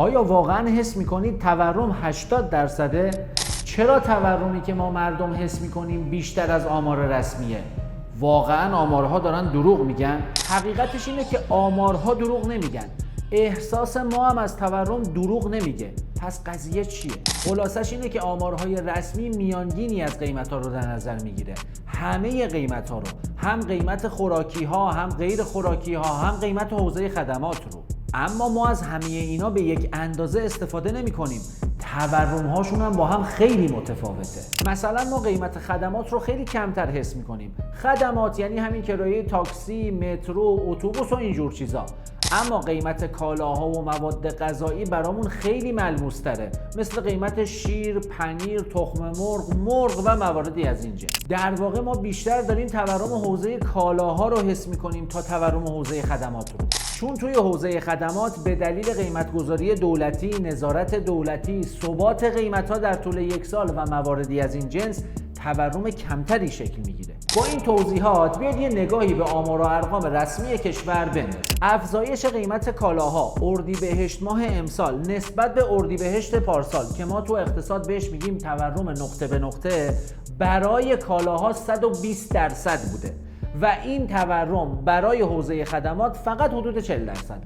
آیا واقعا حس میکنید تورم 80%؟ چرا تورمی که ما مردم حس میکنیم بیشتر از آمار رسمیه؟ واقعا آمارها دارن دروغ میگن؟ حقیقتش اینه که آمارها دروغ نمیگن، احساس ما هم از تورم دروغ نمیگه. پس قضیه چیه؟ خلاصش اینه که آمارهای رسمی میانگینی از قیمت‌ها رو در نظر میگیره. همه قیمت‌ها رو، هم قیمت خوراکی‌ها، هم غیر خوراکی‌ها، هم قیمت حوزه خدمات رو. اما ما از همه اینا به یک اندازه استفاده نمی‌کنیم. تورم‌هاشون هم با هم خیلی متفاوته. مثلا ما قیمت خدمات رو خیلی کمتر حس می‌کنیم. خدمات یعنی همین کرایه تاکسی، مترو، اتوبوس و اینجور چیزا. اما قیمت کالاها و مواد غذایی برامون خیلی ملموس‌تره، مثل قیمت شیر، پنیر، تخم مرغ و مواردی از این جنس. در واقع ما بیشتر داریم تورم حوزه کالاها رو حس می‌کنیم تا تورم حوزه خدمات رو. چون توی حوزه خدمات به دلیل قیمت‌گذاری دولتی، نظارت دولتی، ثبات قیمت‌ها در طول یک سال و مواردی از این جنس تورم کمتری شکل میگیره. با این توضیحات بیاید یه نگاهی به آمار و ارقام رسمی کشور بندازیم. افزایش قیمت کالاها اردیبهشت ماه امسال نسبت به اردیبهشت پارسال که ما تو اقتصاد بهش میگیم تورم نقطه به نقطه، برای کالاها 120% بوده و این تورم برای حوزه خدمات فقط حدود 40%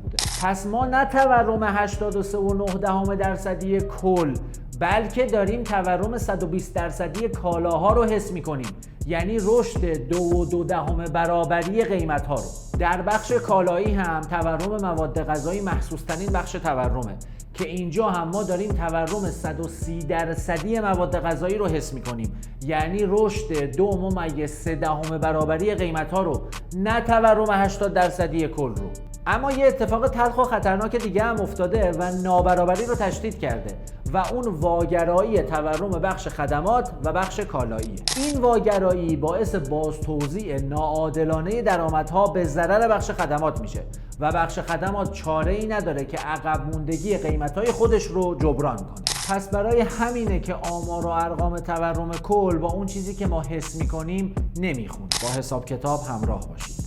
بوده. پس ما نه تورم 83.9% کل، بلکه داریم تورم 120% کالاها رو حس میکنیم، یعنی رشد 2.2 برابری قیمت ها رو. در بخش کالایی هم تورم مواد غذایی محسوس ترین بخش تورمه که اینجا هم ما داریم تورم 130% مواد غذایی رو حس میکنیم، یعنی رشد 2.3 برابری قیمت ها رو، نه تورم 80% کل رو. اما یه اتفاق تلخ و خطرناک دیگه هم افتاده و نابرابری رو تشدید کرده و اون واگرایی تورم بخش خدمات و بخش کالایی. این واگرایی باعث بازتوزیع ناعادلانه درآمدها به ضرر بخش خدمات میشه و بخش خدمات چاره‌ای نداره که عقب موندگی قیمت‌های خودش رو جبران کنه. پس برای همینه که آمار و ارقام تورم کل با اون چیزی که ما حس می‌کنیم نمیخونه. با حساب کتاب همراه باشید.